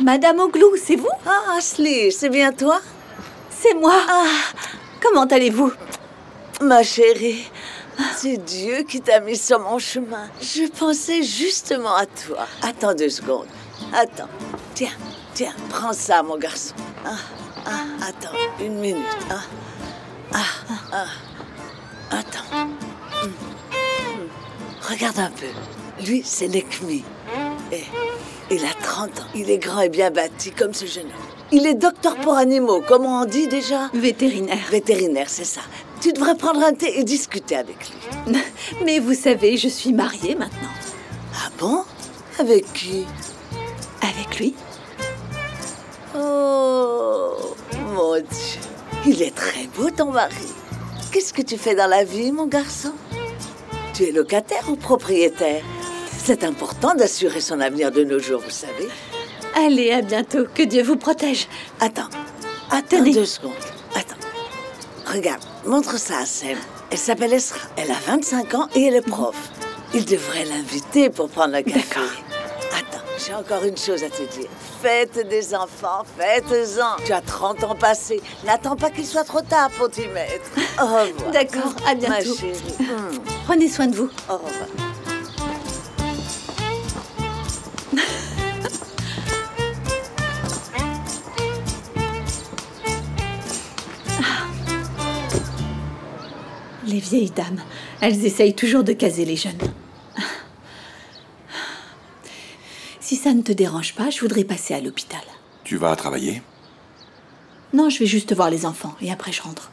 Madame Oglou, c'est vous? Ah, Ashley, c'est bien toi? C'est moi. Comment allez-vous? Ma chérie, c'est Dieu qui t'a mis sur mon chemin. Je pensais justement à toi. Attends 2 secondes. Attends. Tiens, prends ça, mon garçon. Attends, 1 minute. Attends. Regarde un peu. Lui, c'est Nekmi. Et il a 30 ans. Il est grand et bien bâti, comme ce jeune homme. Il est docteur pour animaux, comment on dit déjà? Vétérinaire. Vétérinaire, c'est ça. Tu devrais prendre un thé et discuter avec lui. Mais vous savez, je suis mariée maintenant. Ah bon? Avec qui? Avec lui. Oh, mon Dieu. Il est très beau, ton mari. Qu'est-ce que tu fais dans la vie, mon garçon? Tu es locataire ou propriétaire? C'est important d'assurer son avenir de nos jours, vous savez. Allez, à bientôt. Que Dieu vous protège. Attends Tenez. 2 secondes. Attends. Regarde, montre ça à Sam. Elle s'appelle Esra. Elle a 25 ans et elle est prof. Il devrait l'inviter pour prendre un café. D'accord. Attends, j'ai encore une chose à te dire. Faites des enfants, faites-en. Tu as 30 ans passés. N'attends pas qu'il soit trop tard pour t'y mettre. Au revoir. D'accord, à Ma bientôt. chérie. Prenez soin de vous. Au revoir. Les vieilles dames, elles essayent toujours de caser les jeunes. Si ça ne te dérange pas, je voudrais passer à l'hôpital. Tu vas travailler? Non, je vais juste voir les enfants et après je rentre.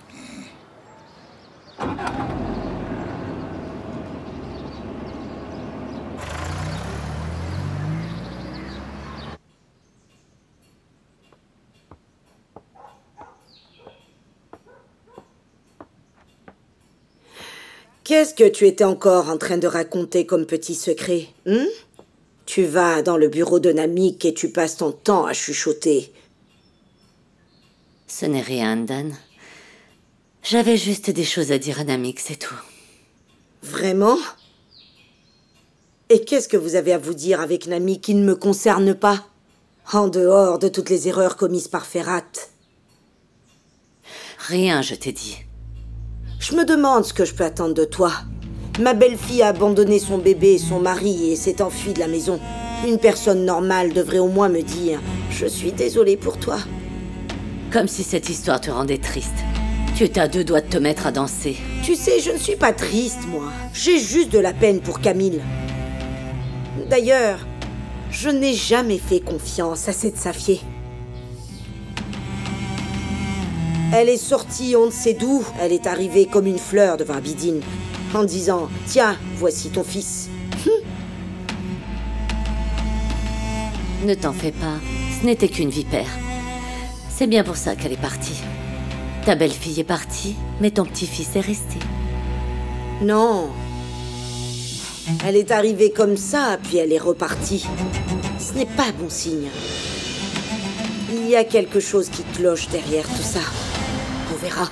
Qu'est-ce que tu étais encore en train de raconter comme petit secret, Tu vas dans le bureau de Namik et tu passes ton temps à chuchoter. Ce n'est rien, Dan. J'avais juste des choses à dire à Namik, c'est tout. Vraiment? Et qu'est-ce que vous avez à vous dire avec Namik qui ne me concerne pas? En dehors de toutes les erreurs commises par Ferhat. Rien, je t'ai dit. Je me demande ce que je peux attendre de toi. Ma belle-fille a abandonné son bébé et son mari et s'est enfuie de la maison. Une personne normale devrait au moins me dire « Je suis désolée pour toi ». Comme si cette histoire te rendait triste. Tu étais à 2 doigts de te mettre à danser. Tu sais, je ne suis pas triste, moi. J'ai juste de la peine pour Camille. D'ailleurs, je n'ai jamais fait confiance à cette Safié. Elle est sortie on ne sait d'où. Elle est arrivée comme une fleur devant Abidine, en disant « Tiens, voici ton fils. » Ne t'en fais pas, ce n'était qu'une vipère. C'est bien pour ça qu'elle est partie. Ta belle-fille est partie, mais ton petit-fils est resté. Non. Elle est arrivée comme ça, puis elle est repartie. Ce n'est pas bon signe. Il y a quelque chose qui cloche derrière tout ça. On verra.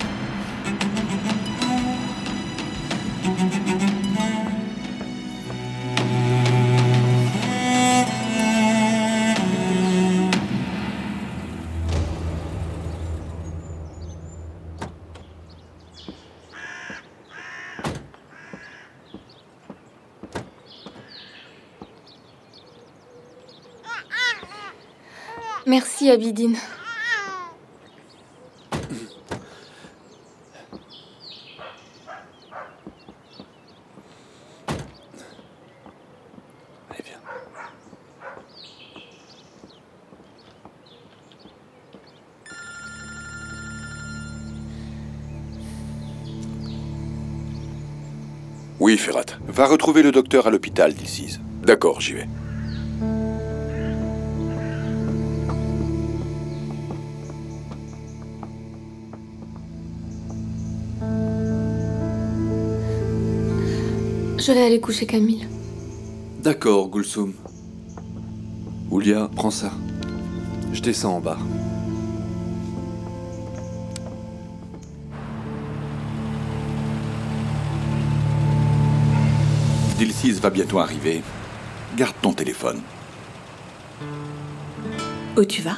Merci, Abidine. Allez, viens. Oui, Ferhat. Va retrouver le docteur à l'hôpital d'Ilsiz. D'accord, j'y vais. Je vais aller coucher Camille. D'accord, Gulsoum. Oulia, prends ça. Je descends en bas. Dilsiz va bientôt arriver. Garde ton téléphone. Où tu vas?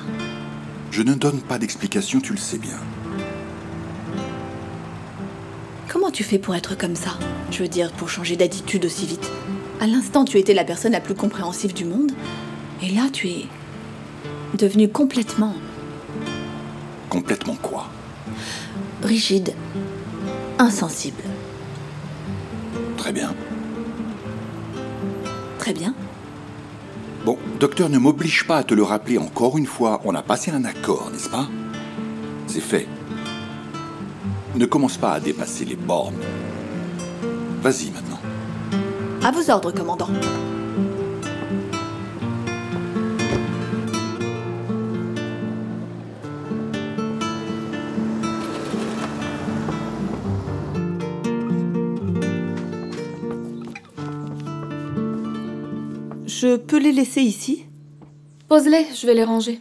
Je ne donne pas d'explication, tu le sais bien. Comment tu fais pour être comme ça? Je veux dire, pour changer d'attitude aussi vite. À l'instant, tu étais la personne la plus compréhensive du monde. Et là, tu es devenue complètement... Complètement quoi? rigide. Insensible. Très bien. Très bien. Bon, docteur, ne m'oblige pas à te le rappeler encore une fois. On a passé un accord, n'est-ce pas? C'est fait. Ne commence pas à dépasser les bornes. Vas-y maintenant. À vos ordres, commandant. Je peux les laisser ici? Pose-les, je vais les ranger.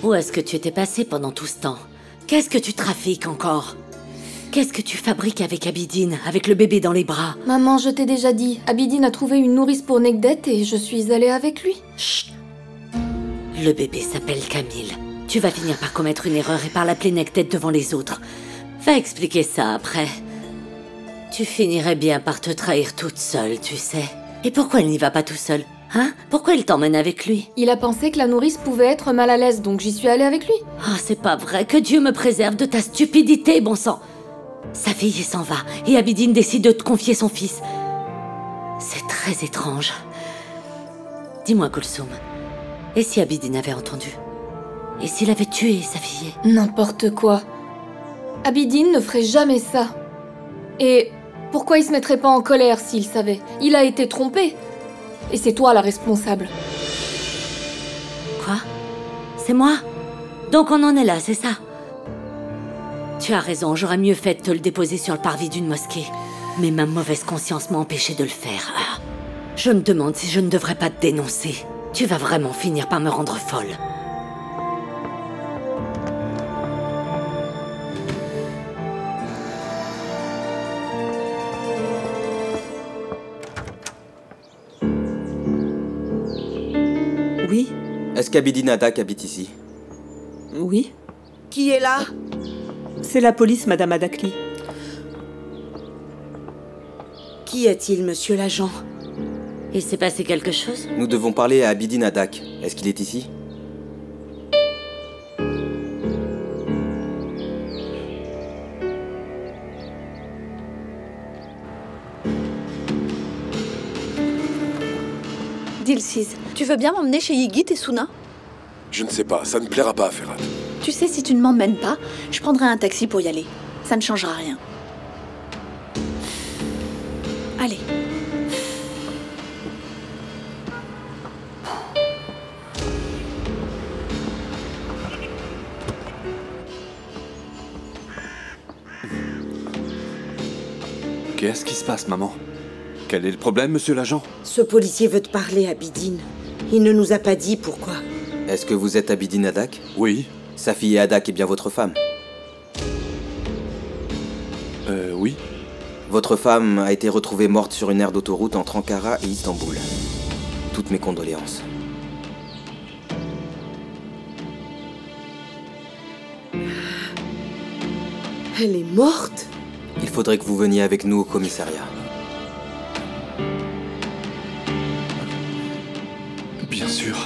Où est-ce que tu étais passé pendant tout ce temps? Qu'est-ce que tu trafiques encore? Qu'est-ce que tu fabriques avec Abidine, avec le bébé dans les bras? Maman, je t'ai déjà dit, Abidine a trouvé une nourrice pour Nekdet et je suis allée avec lui. Chut! Le bébé s'appelle Camille. Tu vas finir par commettre une erreur et par l'appeler Nekdet devant les autres. Va expliquer ça après. Tu finirais bien par te trahir toute seule, tu sais. Et pourquoi il n'y va pas tout seul? Hein? Pourquoi il t'emmène avec lui? Il a pensé que la nourrice pouvait être mal à l'aise, donc j'y suis allée avec lui. Ah, c'est pas vrai, que Dieu me préserve de ta stupidité, bon sang! Sa fille s'en va, et Abidine décide de te confier son fils. C'est très étrange. Dis-moi, Kulsum, et si Abidine avait entendu? Et s'il avait tué sa fille? N'importe quoi. Abidine ne ferait jamais ça. Et pourquoi il se mettrait pas en colère s'il savait? Il a été trompé. Et c'est toi la responsable. Quoi? C'est moi? Donc on en est là, c'est ça? Tu as raison, j'aurais mieux fait de te le déposer sur le parvis d'une mosquée. Mais ma mauvaise conscience m'a empêché de le faire. Ah. Je me demande si je ne devrais pas te dénoncer. Tu vas vraiment finir par me rendre folle. Oui? Est-ce qu'Abidine Adak habite ici? Oui? Qui est là? C'est la police, Madame Adakli. Qui est-il, monsieur l'agent? Il s'est passé quelque chose? Nous devons parler à Abidine Adak. Est-ce qu'il est ici? Dilsiz, tu veux bien m'emmener chez Yigit et Suna? Je ne sais pas, ça ne plaira pas à Ferhat. Tu sais, si tu ne m'emmènes pas, je prendrai un taxi pour y aller. Ça ne changera rien. Allez. Qu'est-ce qui se passe, maman? Quel est le problème, monsieur l'agent? Ce policier veut te parler, Abidine. Il ne nous a pas dit pourquoi. Est-ce que vous êtes Abidine Adak? Oui. Sa fille Adak est bien votre femme? Oui. Votre femme a été retrouvée morte sur une aire d'autoroute entre Ankara et Istanbul. Toutes mes condoléances. Elle est morte? Il faudrait que vous veniez avec nous au commissariat. Bien sûr.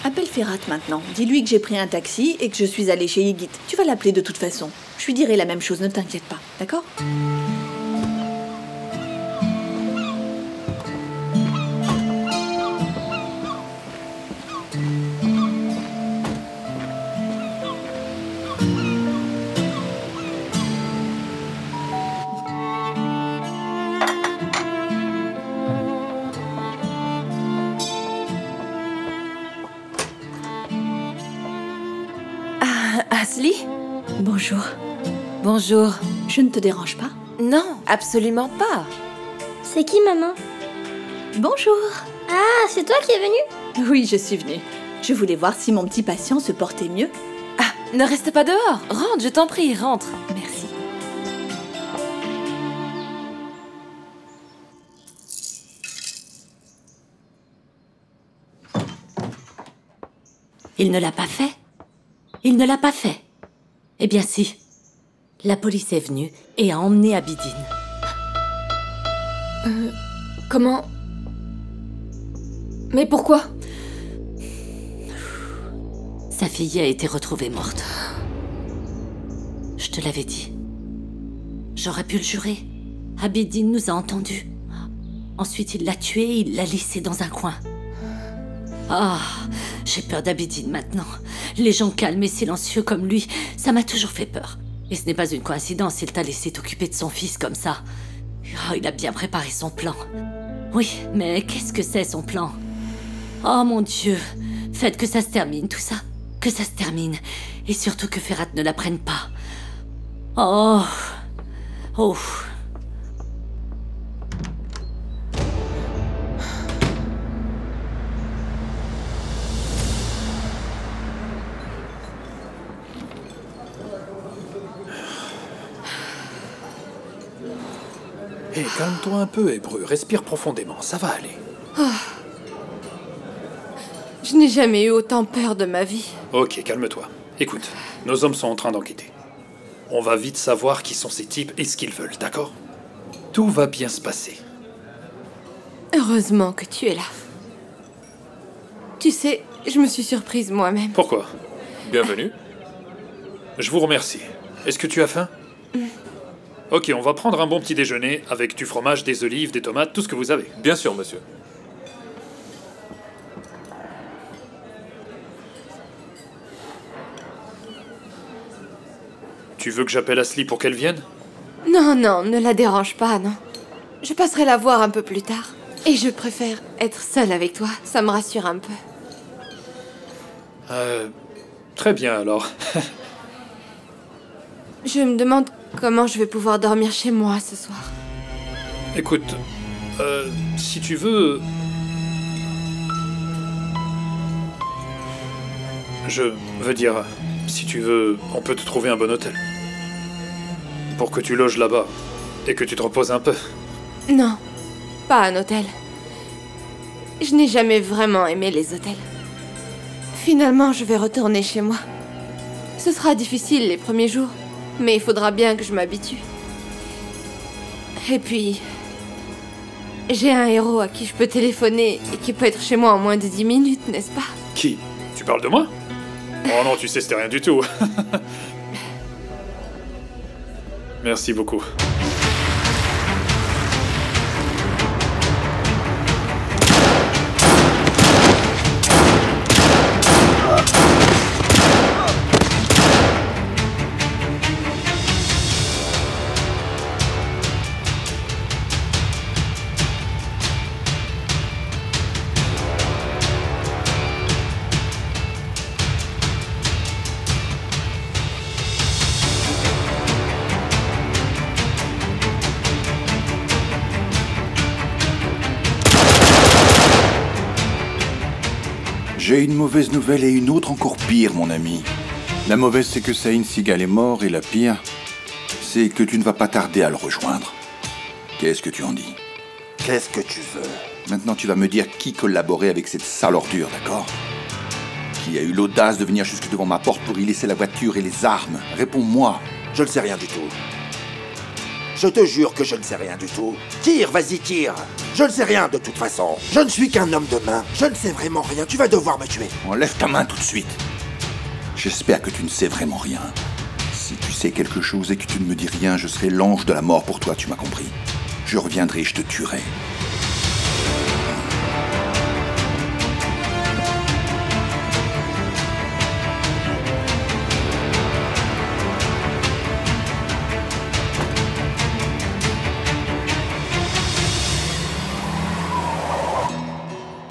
Appelle Ferhat maintenant. Dis-lui que j'ai pris un taxi et que je suis allée chez Yigit. Tu vas l'appeler de toute façon. Je lui dirai la même chose, ne t'inquiète pas, d'accord? Asli? Bonjour. Bonjour. Je ne te dérange pas? Non, absolument pas. C'est qui, maman? Bonjour. Ah, c'est toi qui es venue? Oui, je suis venue. Je voulais voir si mon petit patient se portait mieux. Ah, ne reste pas dehors. Rentre, je t'en prie, rentre. Merci. Il ne l'a pas fait? Il ne l'a pas fait. Eh bien si. La police est venue et a emmené Abidine. Comment? Mais pourquoi? Sa fille a été retrouvée morte. Je te l'avais dit. J'aurais pu le jurer. Abidine nous a entendus. Ensuite, il l'a tuée et il l'a laissée dans un coin. Ah, j'ai peur d'Abidine maintenant. Les gens calmes et silencieux comme lui, ça m'a toujours fait peur. Et ce n'est pas une coïncidence, il t'a laissé t'occuper de son fils comme ça. Oh, il a bien préparé son plan. Oui, mais qu'est-ce que c'est son plan? Oh mon Dieu, faites que ça se termine tout ça. Que ça se termine. Et surtout que Ferhat ne la prenne pas. Oh. Oh. Hé, calme-toi un peu, Hébreu. Respire profondément, ça va aller. Je n'ai jamais eu autant peur de ma vie. Ok, calme-toi. Écoute, nos hommes sont en train d'enquêter. On va vite savoir qui sont ces types et ce qu'ils veulent, d'accord? Tout va bien se passer. Heureusement que tu es là. Tu sais, je me suis surprise moi-même. Pourquoi? Bienvenue. Je vous remercie. Est-ce que tu as faim? Ok, on va prendre un bon petit déjeuner avec du fromage, des olives, des tomates, tout ce que vous avez. Bien sûr, monsieur. Tu veux que j'appelle Asli pour qu'elle vienne? Non, non, ne la dérange pas, non. Je passerai la voir un peu plus tard. Et je préfère être seule avec toi, ça me rassure un peu. Très bien alors. Je me demande comment je vais pouvoir dormir chez moi ce soir. Écoute, si tu veux... Je veux dire, si tu veux, on peut te trouver un bon hôtel. Pour que tu loges là-bas et que tu te reposes un peu. Non, pas un hôtel. Je n'ai jamais vraiment aimé les hôtels. Finalement, je vais retourner chez moi. Ce sera difficile les premiers jours, mais il faudra bien que je m'habitue. Et puis... j'ai un héros à qui je peux téléphoner et qui peut être chez moi en moins de 10 minutes, n'est-ce pas? Qui? Tu parles de moi? Oh non, tu sais, c'était rien du tout. Merci beaucoup. J'ai une mauvaise nouvelle et une autre encore pire, mon ami. La mauvaise, c'est que Saïn Sigal est mort, et la pire, c'est que tu ne vas pas tarder à le rejoindre. Qu'est-ce que tu en dis? Qu'est-ce que tu veux? Maintenant, tu vas me dire qui collaborait avec cette sale ordure, d'accord? Qui a eu l'audace de venir jusque devant ma porte pour y laisser la voiture et les armes? Réponds-moi. Je ne sais rien du tout. Je te jure que je ne sais rien du tout. Tire, vas-y, tire. Je ne sais rien de toute façon. Je ne suis qu'un homme de main. Je ne sais vraiment rien. Tu vas devoir me tuer. Enlève ta main tout de suite. J'espère que tu ne sais vraiment rien. Si tu sais quelque chose et que tu ne me dis rien, je serai l'ange de la mort pour toi, tu m'as compris. Je reviendrai et je te tuerai.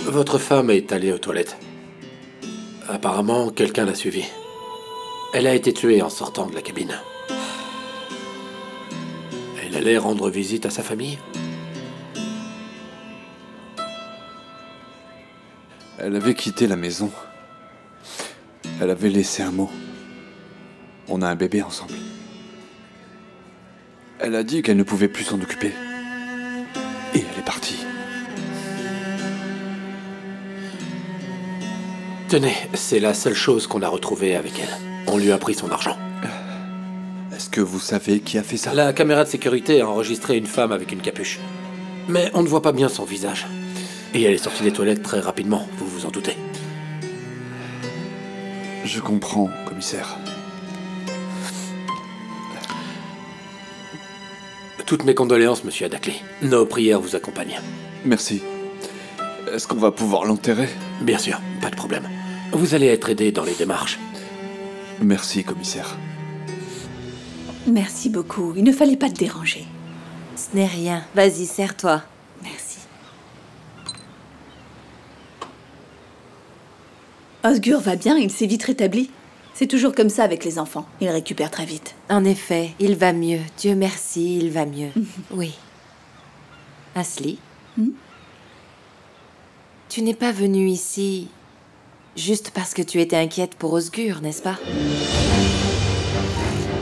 Votre femme est allée aux toilettes. Apparemment, quelqu'un l'a suivie. Elle a été tuée en sortant de la cabine. Elle allait rendre visite à sa famille. Elle avait quitté la maison. Elle avait laissé un mot. On a un bébé ensemble. Elle a dit qu'elle ne pouvait plus s'en occuper. Et elle est partie. Tenez, c'est la seule chose qu'on a retrouvée avec elle. On lui a pris son argent. Est-ce que vous savez qui a fait ça? La caméra de sécurité a enregistré une femme avec une capuche. Mais on ne voit pas bien son visage. Et elle est sortie des toilettes très rapidement, vous vous en doutez. Je comprends, commissaire. Toutes mes condoléances, monsieur Adakli. Nos prières vous accompagnent. Merci. Est-ce qu'on va pouvoir l'enterrer? Bien sûr, pas de problème. Vous allez être aidé dans les démarches. Merci, commissaire. Merci beaucoup. Il ne fallait pas te déranger. Ce n'est rien. Vas-y, serre-toi. Merci. Osgur va bien, il s'est vite rétabli. C'est toujours comme ça avec les enfants. Ils récupèrent très vite. En effet, il va mieux. Dieu merci, il va mieux. Oui. Asli, tu n'es pas venue ici juste parce que tu étais inquiète pour Osgur, n'est-ce pas?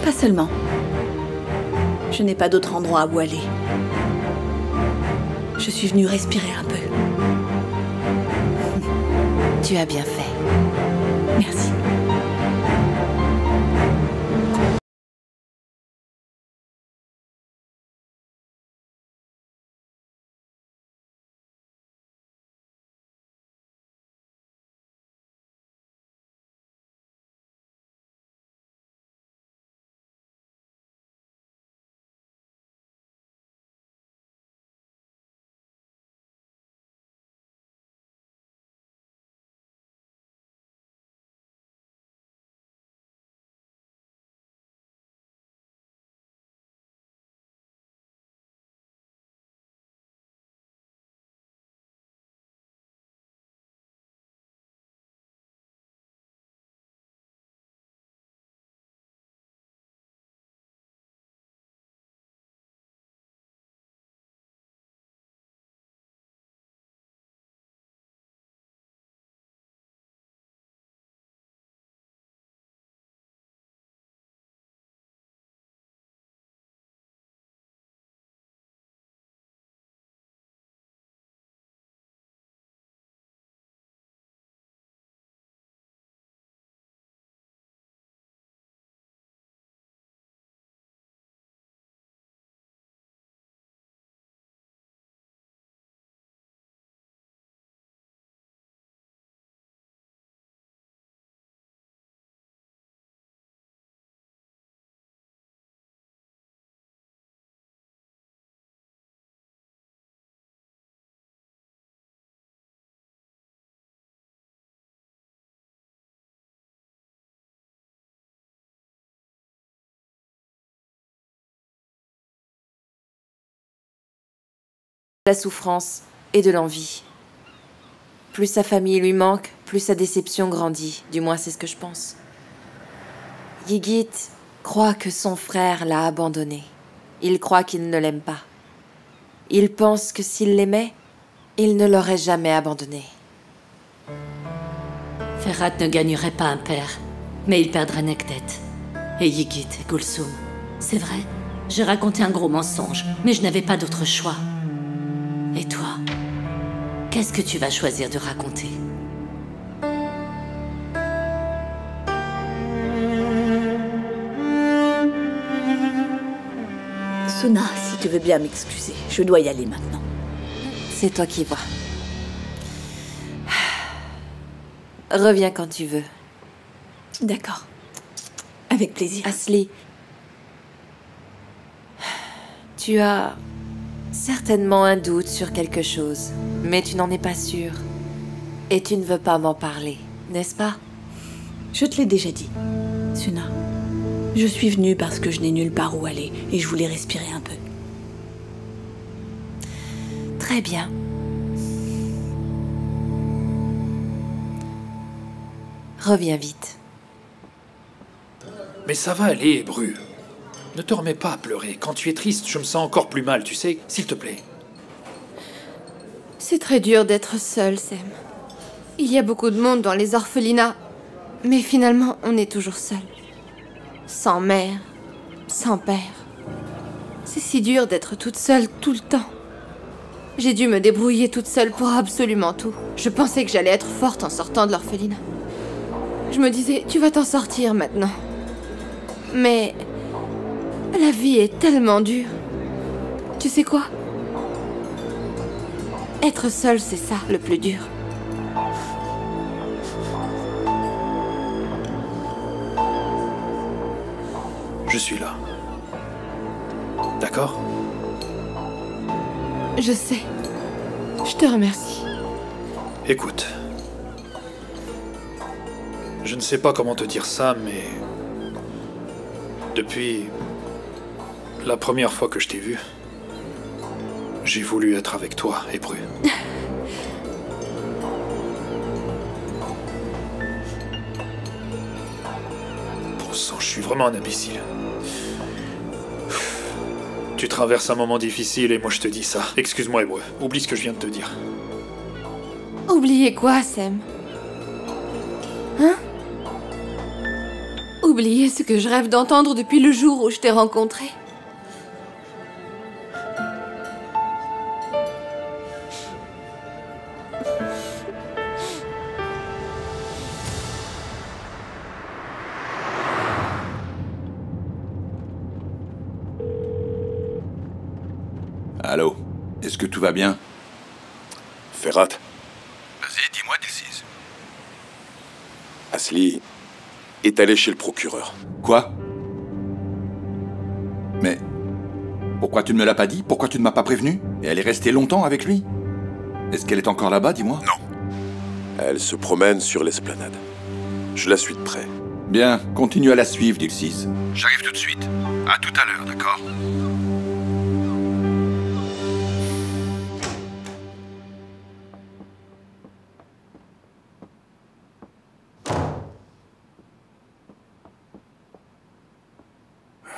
Pas seulement. Je n'ai pas d'autre endroit où aller. Je suis venue respirer un peu. Tu as bien fait. Merci. La souffrance et de l'envie. Plus sa famille lui manque, plus sa déception grandit. Du moins, c'est ce que je pense. Yigit croit que son frère l'a abandonné. Il croit qu'il ne l'aime pas. Il pense que s'il l'aimait, il ne l'aurait jamais abandonné. Ferhat ne gagnerait pas un père, mais il perdrait Nektet. Et Yigit et Gulsum. C'est vrai, j'ai raconté un gros mensonge, mais je n'avais pas d'autre choix. Et toi, qu'est-ce que tu vas choisir de raconter? Ce Suna, si tu veux bien m'excuser, je dois y aller maintenant. C'est toi qui vois. Reviens quand tu veux. D'accord. Avec plaisir. Asli, tu as certainement un doute sur quelque chose, mais tu n'en es pas sûre. Et tu ne veux pas m'en parler, n'est-ce pas? Je te l'ai déjà dit, Suna. Je suis venue parce que je n'ai nulle part où aller et je voulais respirer un peu. Très bien. Reviens vite. Mais ça va aller, Bru. Ne te remets pas à pleurer. Quand tu es triste, je me sens encore plus mal, tu sais. S'il te plaît. C'est très dur d'être seul, Sam. Il y a beaucoup de monde dans les orphelinats. Mais finalement, on est toujours seul. Sans mère, sans père. C'est si dur d'être toute seule tout le temps. J'ai dû me débrouiller toute seule pour absolument tout. Je pensais que j'allais être forte en sortant de l'orphelinat. Je me disais, tu vas t'en sortir maintenant. Mais la vie est tellement dure. Tu sais quoi? Être seule, c'est ça, le plus dur. Je suis là. D'accord? Je sais. Je te remercie. Écoute. Je ne sais pas comment te dire ça, mais... Depuis... la première fois que je t'ai vu, j'ai voulu être avec toi, et Bru. Bon sang, je suis vraiment un imbécile. Tu traverses un moment difficile et moi je te dis ça. Excuse-moi, Hébreu. Oublie ce que je viens de te dire. Oubliez quoi, Sam? Hein? Oubliez ce que je rêve d'entendre depuis le jour où je t'ai rencontré. Allô? Est-ce que tout va bien? Ferrat? Vas-y, dis-moi, Dilsiz. Asli est allé chez le procureur. Quoi? Mais... pourquoi tu ne me l'as pas dit? Pourquoi tu ne m'as pas prévenu? Et elle est restée longtemps avec lui? Est-ce qu'elle est encore là-bas, dis-moi? Non. Elle se promène sur l'esplanade. Je la suis de près. Bien, continue à la suivre, Dilsiz. J'arrive tout de suite. À tout à l'heure, d'accord?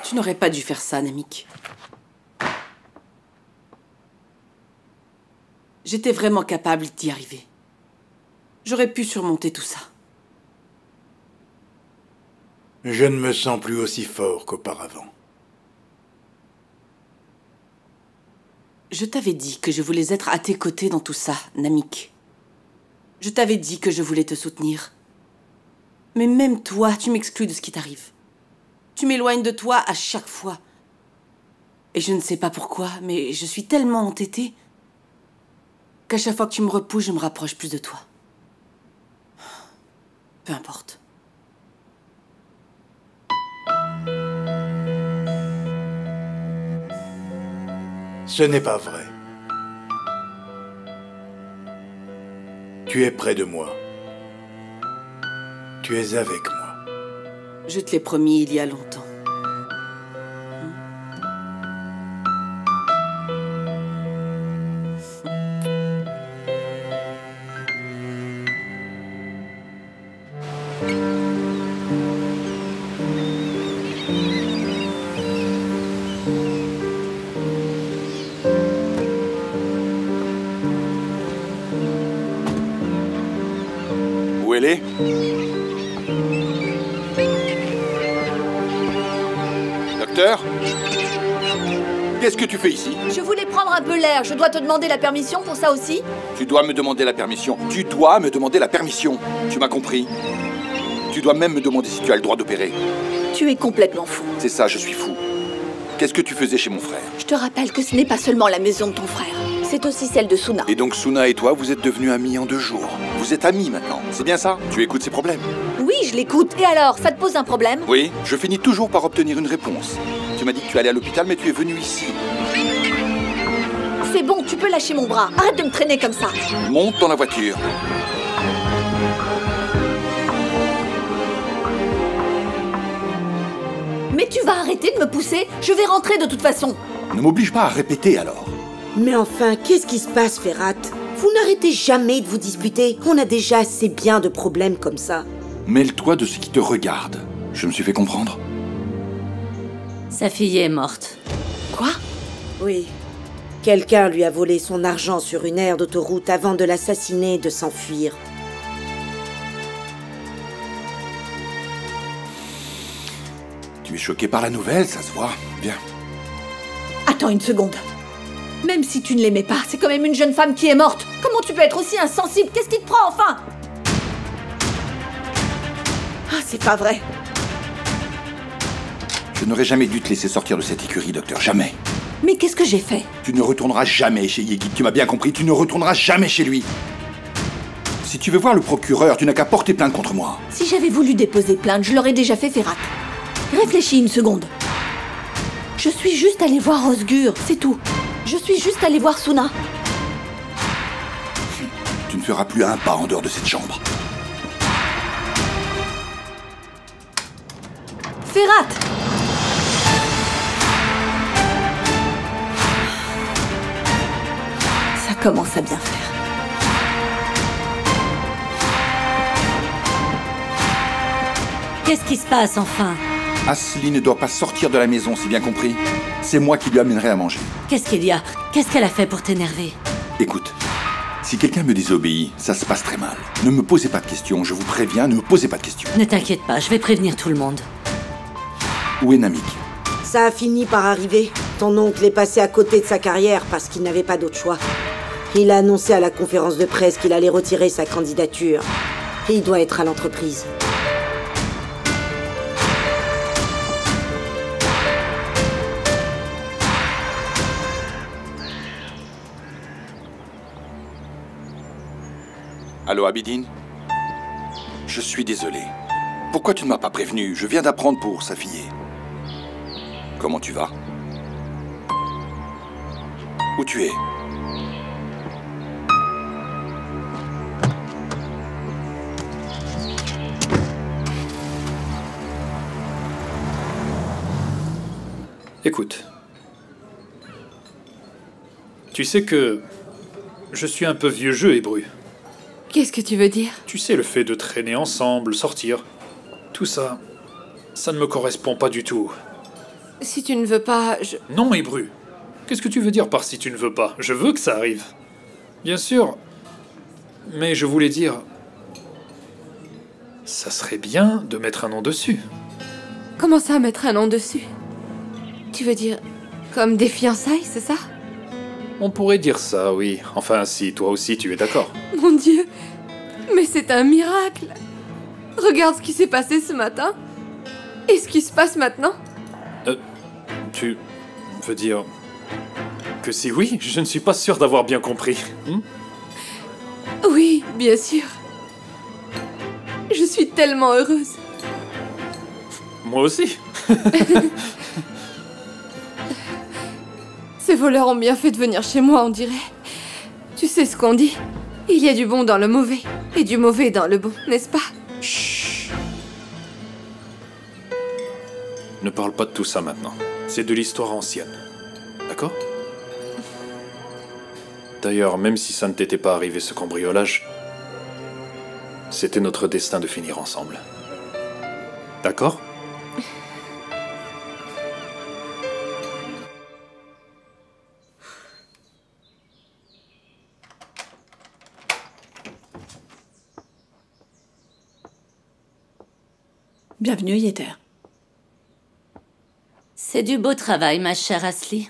Tu n'aurais pas dû faire ça, Namik. J'étais vraiment capable d'y arriver. J'aurais pu surmonter tout ça. Je ne me sens plus aussi fort qu'auparavant. Je t'avais dit que je voulais être à tes côtés dans tout ça, Namik. Je t'avais dit que je voulais te soutenir. Mais même toi, tu m'exclus de ce qui t'arrive. Tu m'éloignes de toi à chaque fois. Et je ne sais pas pourquoi, mais je suis tellement entêtée qu'à chaque fois que tu me repousses, je me rapproche plus de toi. Peu importe. Ce n'est pas vrai. Tu es près de moi. Tu es avec moi. Je te l'ai promis il y a longtemps. Où elle est? Docteur? Qu'est-ce que tu fais ici? Je voulais prendre un peu l'air. Je dois te demander la permission pour ça aussi? Tu dois me demander la permission. Tu dois me demander la permission. Tu m'as compris? Tu dois même me demander si tu as le droit d'opérer. Tu es complètement fou. C'est ça, je suis fou. Qu'est-ce que tu faisais chez mon frère? Je te rappelle que ce n'est pas seulement la maison de ton frère. C'est aussi celle de Suna. Et donc Suna et toi, vous êtes devenus amis en 2 jours. Vous êtes amis maintenant, c'est bien ça? Tu écoutes ses problèmes? Oui, je l'écoute. Et alors, ça te pose un problème? Oui, je finis toujours par obtenir une réponse. Tu m'as dit que tu allais à l'hôpital, mais tu es venu ici. C'est bon, tu peux lâcher mon bras. Arrête de me traîner comme ça. Monte dans la voiture. Mais tu vas arrêter de me pousser? Je vais rentrer de toute façon. Ne m'oblige pas à répéter alors. Mais enfin, qu'est-ce qui se passe, Ferhat? Vous n'arrêtez jamais de vous disputer. On a déjà assez bien de problèmes comme ça. Mêle-toi de ce qui te regarde. Je me suis fait comprendre? Sa fille est morte. Quoi? Oui. Quelqu'un lui a volé son argent sur une aire d'autoroute avant de l'assassiner et de s'enfuir. Tu es choqué par la nouvelle, ça se voit. Bien. Attends une seconde. Même si tu ne l'aimais pas, c'est quand même une jeune femme qui est morte. Comment tu peux être aussi insensible? Qu'est-ce qui te prend, enfin? Ah, c'est pas vrai. Je n'aurais jamais dû te laisser sortir de cette écurie, docteur. Jamais. Mais qu'est-ce que j'ai fait? Tu ne retourneras jamais chez Yegit. Tu m'as bien compris, tu ne retourneras jamais chez lui. Si tu veux voir le procureur, tu n'as qu'à porter plainte contre moi. Si j'avais voulu déposer plainte, je l'aurais déjà fait, Ferhat. Réfléchis une seconde. Je suis juste allée voir Osgur, c'est tout. Je suis juste allée voir Suna. Tu ne feras plus un pas en dehors de cette chambre. Ferhat! Ça commence à bien faire. Qu'est-ce qui se passe enfin? Asli ne doit pas sortir de la maison, c'est bien compris? C'est moi qui lui amènerai à manger. Qu'est-ce qu'il y a? Qu'est-ce qu'elle a fait pour t'énerver? Écoute, si quelqu'un me désobéit, ça se passe très mal. Ne me posez pas de questions, je vous préviens, ne me posez pas de questions. Ne t'inquiète pas, je vais prévenir tout le monde. Où est Namik? Ça a fini par arriver. Ton oncle est passé à côté de sa carrière parce qu'il n'avait pas d'autre choix. Il a annoncé à la conférence de presse qu'il allait retirer sa candidature. Et il doit être à l'entreprise. Allô, Abidine? Je suis désolé. Pourquoi tu ne m'as pas prévenu? Je viens d'apprendre pour sa fille. Comment tu vas? Où tu es? Écoute. Tu sais que je suis un peu vieux jeu, Hébru. Qu'est-ce que tu veux dire? Tu sais, le fait de traîner ensemble, sortir, tout ça, ça ne me correspond pas du tout. Si tu ne veux pas, je... Non, Hébru. Qu'est-ce que tu veux dire par si tu ne veux pas? Je veux que ça arrive. Bien sûr. Mais je voulais dire... Ça serait bien de mettre un nom dessus. Comment ça, mettre un nom dessus? Tu veux dire, comme des fiançailles, c'est ça? On pourrait dire ça, oui. Enfin, si toi aussi tu es d'accord. Mon Dieu, mais c'est un miracle! Regarde ce qui s'est passé ce matin. Et ce qui se passe maintenant. Tu veux dire que si oui, je ne suis pas sûr d'avoir bien compris. Oui, bien sûr. Je suis tellement heureuse. Moi aussi. Ces voleurs ont bien fait de venir chez moi, on dirait. Tu sais ce qu'on dit? Il y a du bon dans le mauvais, et du mauvais dans le bon, n'est-ce pas? Chut. Ne parle pas de tout ça maintenant. C'est de l'histoire ancienne. D'accord? D'ailleurs, même si ça ne t'était pas arrivé ce cambriolage, c'était notre destin de finir ensemble. D'accord? Bienvenue, Yeter. C'est du beau travail, ma chère Asli.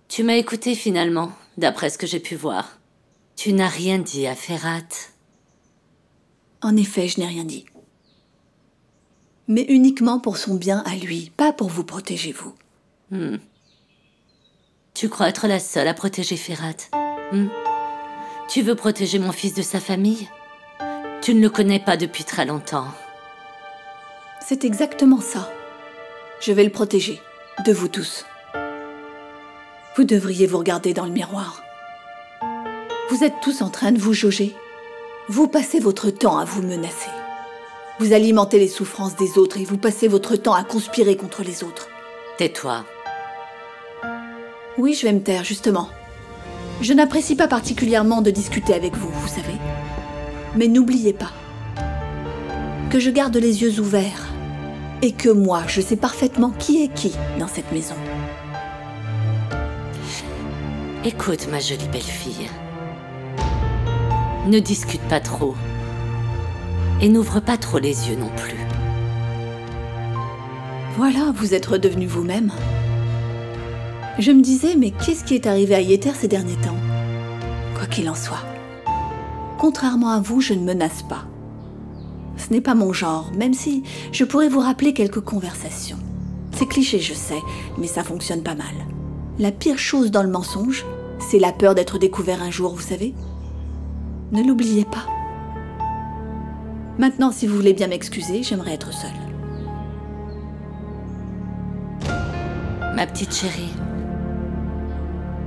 Tu m'as écouté finalement, d'après ce que j'ai pu voir. Tu n'as rien dit à Ferhat. En effet, je n'ai rien dit. Mais uniquement pour son bien à lui, pas pour vous protéger, vous. Tu crois être la seule à protéger Ferhat? Tu veux protéger mon fils de sa famille? Tu ne le connais pas depuis très longtemps. C'est exactement ça. Je vais le protéger, de vous tous. Vous devriez vous regarder dans le miroir. Vous êtes tous en train de vous jauger. Vous passez votre temps à vous menacer. Vous alimentez les souffrances des autres et vous passez votre temps à conspirer contre les autres. Tais-toi. Oui, je vais me taire, justement. Je n'apprécie pas particulièrement de discuter avec vous, vous savez. Mais n'oubliez pas que je garde les yeux ouverts et que moi, je sais parfaitement qui est qui dans cette maison. Écoute, ma jolie belle-fille. Ne discute pas trop. Et n'ouvre pas trop les yeux non plus. Voilà, vous êtes redevenu vous-même. Je me disais, mais qu'est-ce qui est arrivé à Yeter ces derniers temps? Quoi qu'il en soit. Contrairement à vous, je ne menace pas. Ce n'est pas mon genre, même si je pourrais vous rappeler quelques conversations. C'est cliché, je sais, mais ça fonctionne pas mal. La pire chose dans le mensonge, c'est la peur d'être découvert un jour, vous savez? Ne l'oubliez pas. Maintenant, si vous voulez bien m'excuser, j'aimerais être seule. Ma petite chérie,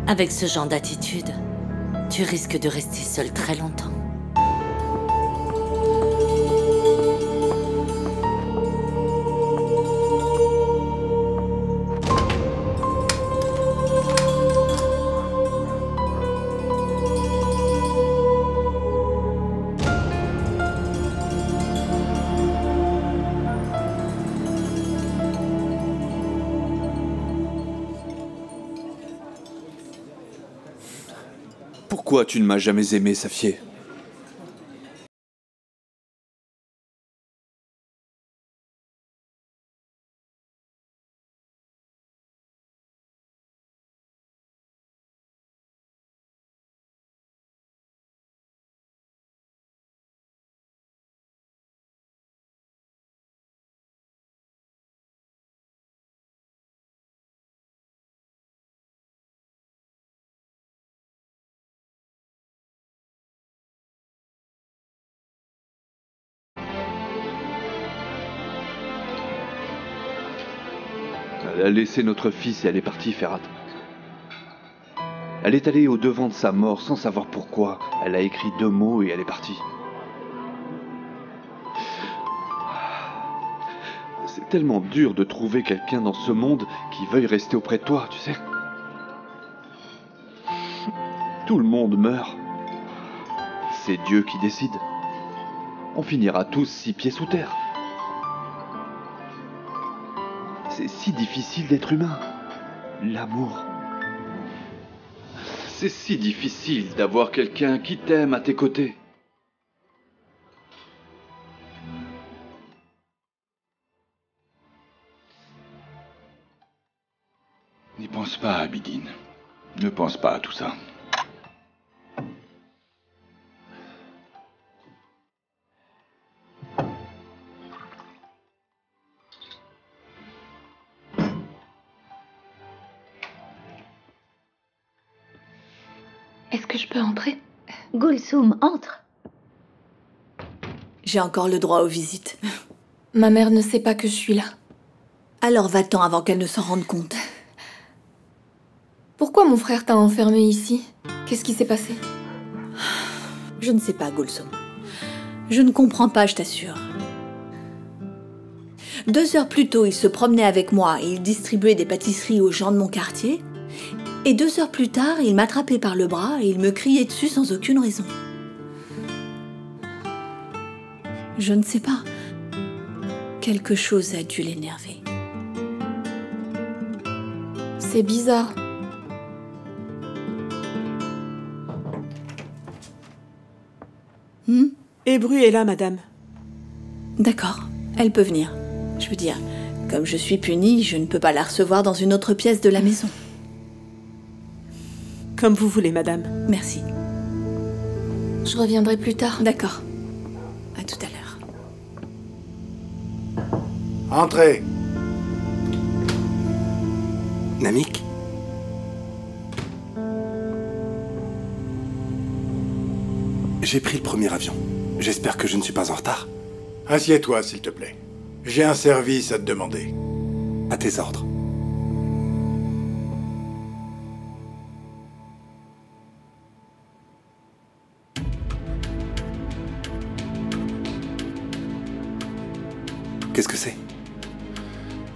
avec ce genre d'attitude, tu risques de rester seule très longtemps. Pourquoi tu ne m'as jamais aimé, Safié? Elle a laissé notre fils et elle est partie, Ferhat. Elle est allée au-devant de sa mort sans savoir pourquoi. Elle a écrit 2 mots et elle est partie. C'est tellement dur de trouver quelqu'un dans ce monde qui veuille rester auprès de toi, tu sais. Tout le monde meurt. C'est Dieu qui décide. On finira tous 6 pieds sous terre. C'est si difficile d'être humain. L'amour. C'est si difficile d'avoir quelqu'un qui t'aime à tes côtés. N'y pense pas, Abidine. Ne pense pas à tout ça. Est-ce que je peux entrer? Gulsum, entre. J'ai encore le droit aux visites. Ma mère ne sait pas que je suis là. Alors va-t'en avant qu'elle ne s'en rende compte. Pourquoi mon frère t'a enfermé ici? Qu'est-ce qui s'est passé? Je ne sais pas, Gulsum. Je ne comprends pas, je t'assure. 2 heures plus tôt, il se promenait avec moi et il distribuait des pâtisseries aux gens de mon quartier. Et 2 heures plus tard, il m'attrapait par le bras et il me criait dessus sans aucune raison. Je ne sais pas. Quelque chose a dû l'énerver. C'est bizarre. Ebru est là, madame. D'accord, elle peut venir. Je veux dire, comme je suis punie, je ne peux pas la recevoir dans une autre pièce de la maison. Comme vous voulez, madame. Merci. Je reviendrai plus tard. D'accord. À tout à l'heure. Entrez. Namik? J'ai pris le premier avion. J'espère que je ne suis pas en retard. Assieds-toi, s'il te plaît. J'ai un service à te demander. À tes ordres. Qu'est-ce que c'est?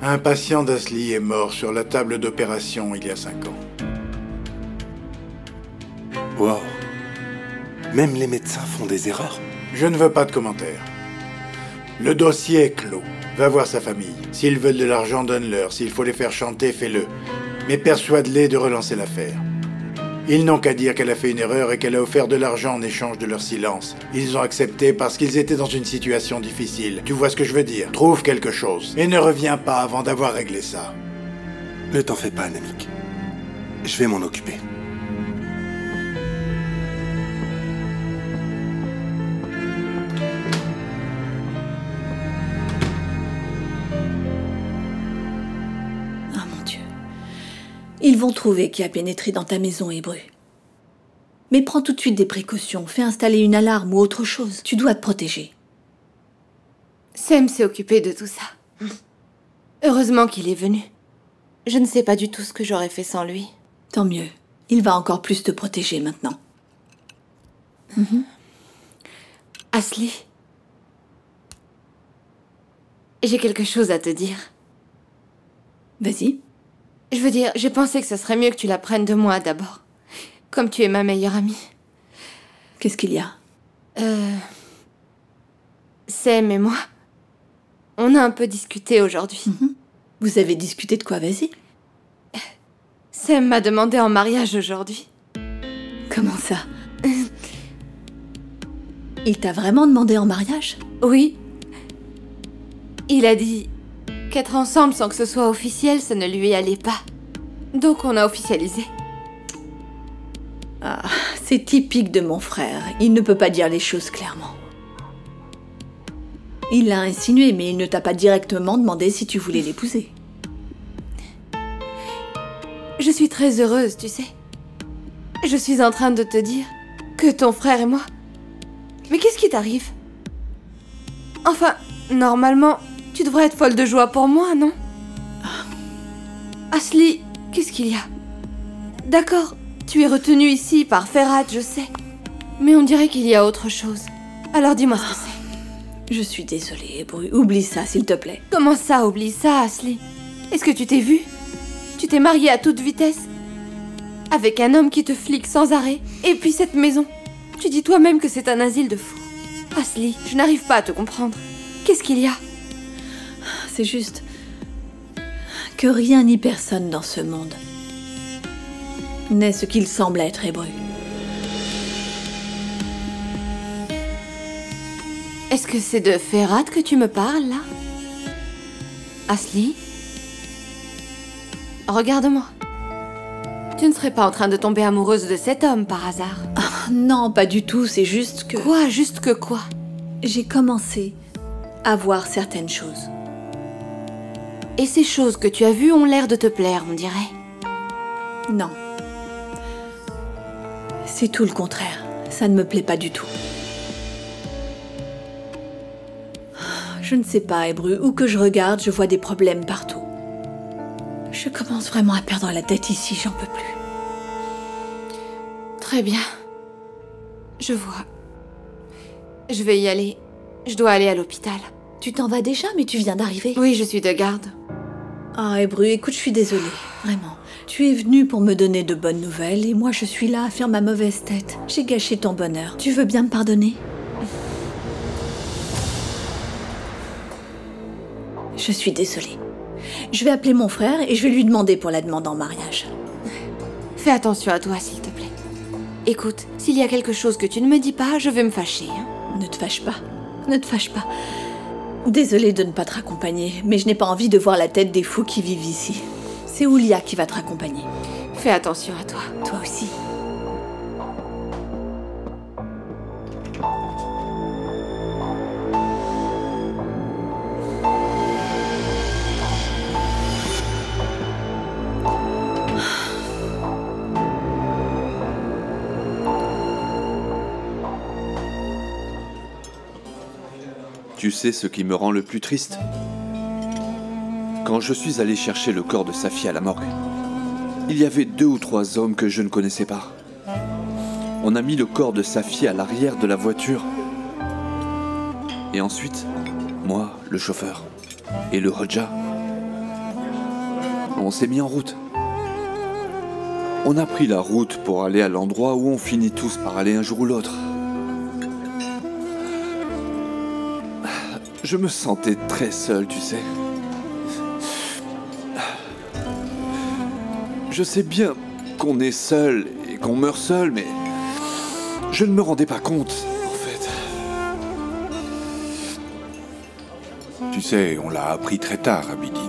Un patient d'Asli est mort sur la table d'opération il y a 5 ans. Wow. Même les médecins font des erreurs. Je ne veux pas de commentaires. Le dossier est clos. Va voir sa famille. S'ils veulent de l'argent, donne-leur. S'il faut les faire chanter, fais-le. Mais persuade-les de relancer l'affaire. Ils n'ont qu'à dire qu'elle a fait une erreur et qu'elle a offert de l'argent en échange de leur silence. Ils ont accepté parce qu'ils étaient dans une situation difficile. Tu vois ce que je veux dire? Trouve quelque chose. Et ne reviens pas avant d'avoir réglé ça. Ne t'en fais pas, Namik. Je vais m'en occuper. Ils vont trouver qui a pénétré dans ta maison, Hébru. Mais prends tout de suite des précautions. Fais installer une alarme ou autre chose. Tu dois te protéger. Sam s'est occupé de tout ça. Heureusement qu'il est venu. Je ne sais pas du tout ce que j'aurais fait sans lui. Tant mieux. Il va encore plus te protéger maintenant. Asli, j'ai quelque chose à te dire. Vas-y. Je veux dire, j'ai pensé que ce serait mieux que tu l'apprennes de moi d'abord. Comme tu es ma meilleure amie. Qu'est-ce qu'il y a? Sam et moi, on a un peu discuté aujourd'hui. Vous avez discuté de quoi? Vas-y. Sam m'a demandé en mariage aujourd'hui. Comment ça? Il t'a vraiment demandé en mariage? Oui. Il a dit qu'être ensemble sans que ce soit officiel, ça ne lui allait pas. Donc on a officialisé. Ah, c'est typique de mon frère. Il ne peut pas dire les choses clairement. Il l'a insinué, mais il ne t'a pas directement demandé si tu voulais l'épouser. Je suis très heureuse, tu sais. Je suis en train de te dire que ton frère et moi... Mais qu'est-ce qui t'arrive? Enfin, normalement... Tu devrais être folle de joie pour moi, non? Asli, qu'est-ce qu'il y a? D'accord, tu es retenue ici par Ferhat, je sais. Mais on dirait qu'il y a autre chose. Alors dis-moi ce que c'est. Je suis désolée, Hébru. Oublie ça, s'il te plaît. Comment ça, oublie ça, Asli? Est-ce que tu t'es vue? Tu t'es mariée à toute vitesse? Avec un homme qui te flique sans arrêt? Et puis cette maison? Tu dis toi-même que c'est un asile de fous. Asli, je n'arrive pas à te comprendre. Qu'est-ce qu'il y a? C'est juste que rien ni personne dans ce monde n'est ce qu'il semble être, Hébru. Est-ce que c'est de Ferhat que tu me parles, là? Asli? Regarde-moi. Tu ne serais pas en train de tomber amoureuse de cet homme, par hasard? Non, pas du tout, c'est juste que... Quoi? Juste que quoi? J'ai commencé à voir certaines choses. Et ces choses que tu as vues ont l'air de te plaire, on dirait. Non. C'est tout le contraire. Ça ne me plaît pas du tout. Je ne sais pas, Hébru. Où que je regarde, je vois des problèmes partout. Je commence vraiment à perdre la tête ici, j'en peux plus. Très bien. Je vois. Je vais y aller. Je dois aller à l'hôpital. Tu t'en vas déjà, mais tu viens d'arriver. Oui, je suis de garde. Ah, Hébru, écoute, je suis désolée. Vraiment. Tu es venu pour me donner de bonnes nouvelles et moi, je suis là à faire ma mauvaise tête. J'ai gâché ton bonheur. Tu veux bien me pardonner? Je suis désolée. Je vais appeler mon frère et je vais lui demander pour la demande en mariage. Fais attention à toi, s'il te plaît. Écoute, s'il y a quelque chose que tu ne me dis pas, je vais me fâcher. Hein? Ne te fâche pas. Ne te fâche pas. Désolée de ne pas te raccompagner, mais je n'ai pas envie de voir la tête des fous qui vivent ici. C'est Oulia qui va te raccompagner. Fais attention à toi. Toi aussi. Tu sais ce qui me rend le plus triste? Quand je suis allé chercher le corps de Safi à la morgue, il y avait 2 ou 3 hommes que je ne connaissais pas. On a mis le corps de Safi à l'arrière de la voiture. Et ensuite, moi, le chauffeur, et le Hodja, on s'est mis en route. On a pris la route pour aller à l'endroit où on finit tous par aller un jour ou l'autre. Je me sentais très seul, tu sais. Je sais bien qu'on est seul et qu'on meurt seul, mais je ne me rendais pas compte, en fait. Tu sais, on l'a appris très tard, Abidine.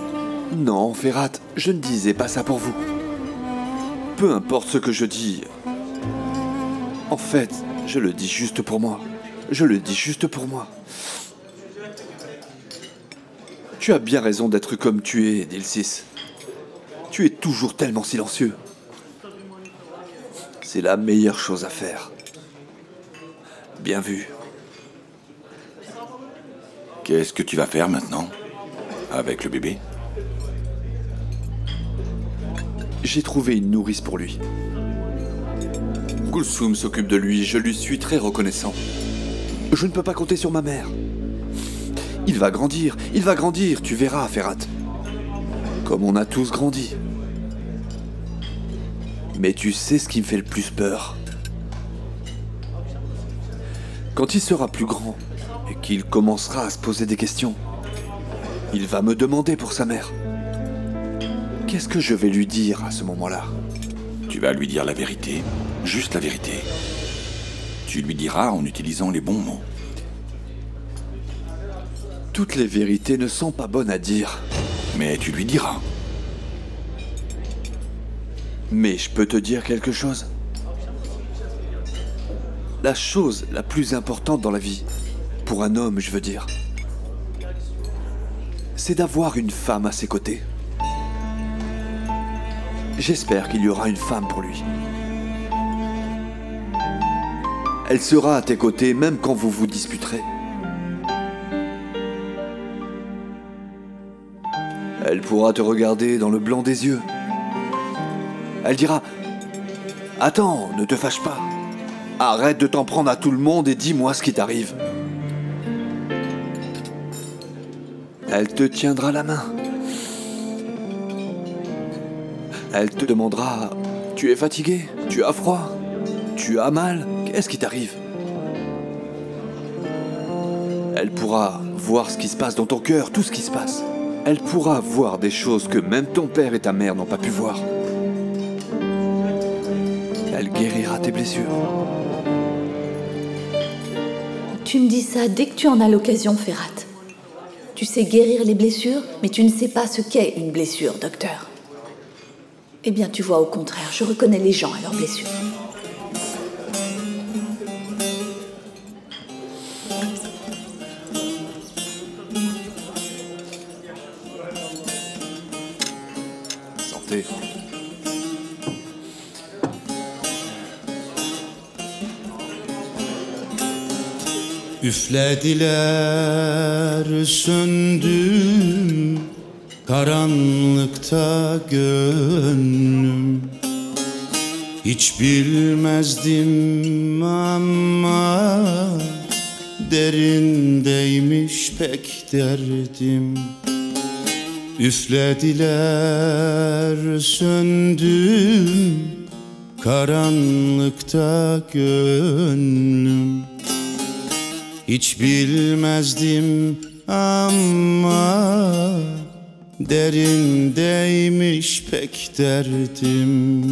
Non, Ferhat, je ne disais pas ça pour vous. Peu importe ce que je dis. En fait, je le dis juste pour moi. Je le dis juste pour moi. Tu as bien raison d'être comme tu es, Dilsis. Tu es toujours tellement silencieux. C'est la meilleure chose à faire. Bien vu. Qu'est-ce que tu vas faire maintenant? Avec le bébé? J'ai trouvé une nourrice pour lui. Gulsum s'occupe de lui, je lui suis très reconnaissant. Je ne peux pas compter sur ma mère. Il va grandir, tu verras, Ferhat. Comme on a tous grandi. Mais tu sais ce qui me fait le plus peur? Quand il sera plus grand et qu'il commencera à se poser des questions, il va me demander pour sa mère. Qu'est-ce que je vais lui dire à ce moment-là? Tu vas lui dire la vérité, juste la vérité. Tu lui diras en utilisant les bons mots. Toutes les vérités ne sont pas bonnes à dire. Mais tu lui diras. Mais je peux te dire quelque chose. La chose la plus importante dans la vie, pour un homme, je veux dire, c'est d'avoir une femme à ses côtés. J'espère qu'il y aura une femme pour lui. Elle sera à tes côtés même quand vous vous disputerez. Elle pourra te regarder dans le blanc des yeux. Elle dira « Attends, ne te fâche pas. Arrête de t'en prendre à tout le monde et dis-moi ce qui t'arrive. » Elle te tiendra la main. Elle te demandera « Tu es fatigué? Tu as froid? Tu as mal? Qu'est-ce qui t'arrive ?» Elle pourra voir ce qui se passe dans ton cœur, tout ce qui se passe. Elle pourra voir des choses que même ton père et ta mère n'ont pas pu voir. Elle guérira tes blessures. Tu me dis ça dès que tu en as l'occasion, Ferhat. Tu sais guérir les blessures, mais tu ne sais pas ce qu'est une blessure, docteur. Eh bien, tu vois, au contraire, je reconnais les gens à leurs blessures. Santé. Üflediler, söndüm karanlıkta gönlüm. Hiç bilmezdim ama derindeymiş pek derdim. Üflediler, söndüm karanlıkta gönlüm. Hiç bilmezdim ama derindeymiş pek derdim.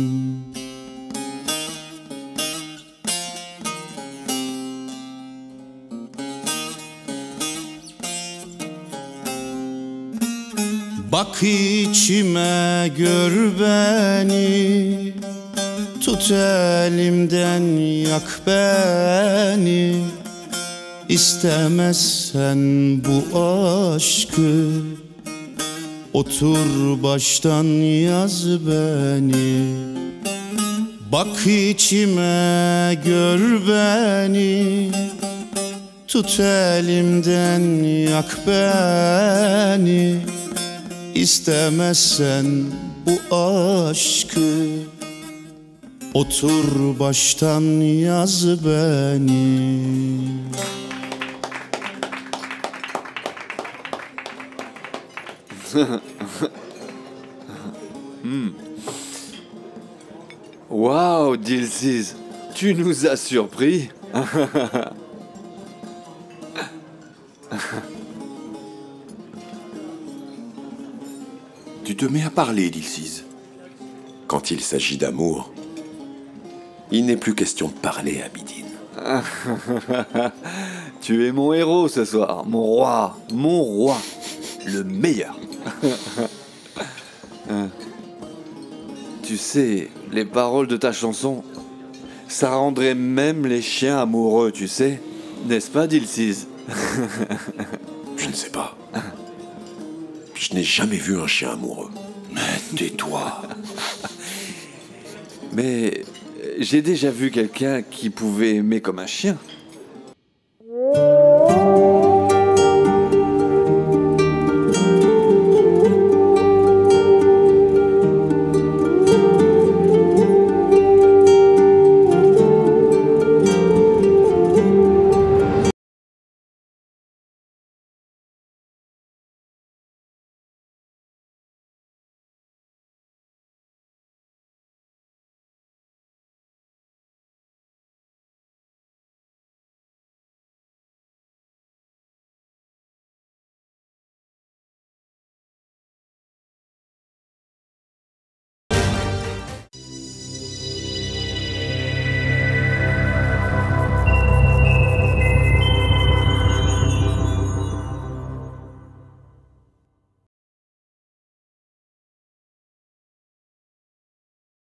Bak içime gör beni, tut elimden yak beni. İstemezsen bu aşkı, otur baştan yaz beni. Bak içime gör beni, Tut elimden yak beni İstemezsen bu aşkı Otur baştan yaz beni Waouh, Dilsiz, tu nous as surpris. Tu te mets à parler, Dilsiz. Quand il s'agit d'amour, il n'est plus question de parler, Abidine. Tu es mon héros ce soir, mon roi, le meilleur. Tu sais, les paroles de ta chanson, ça rendrait même les chiens amoureux, tu sais. N'est-ce pas, Dilsiz? Je ne sais pas. Je n'ai jamais vu un chien amoureux. Mais tais-toi. Mais j'ai déjà vu quelqu'un qui pouvait aimer comme un chien.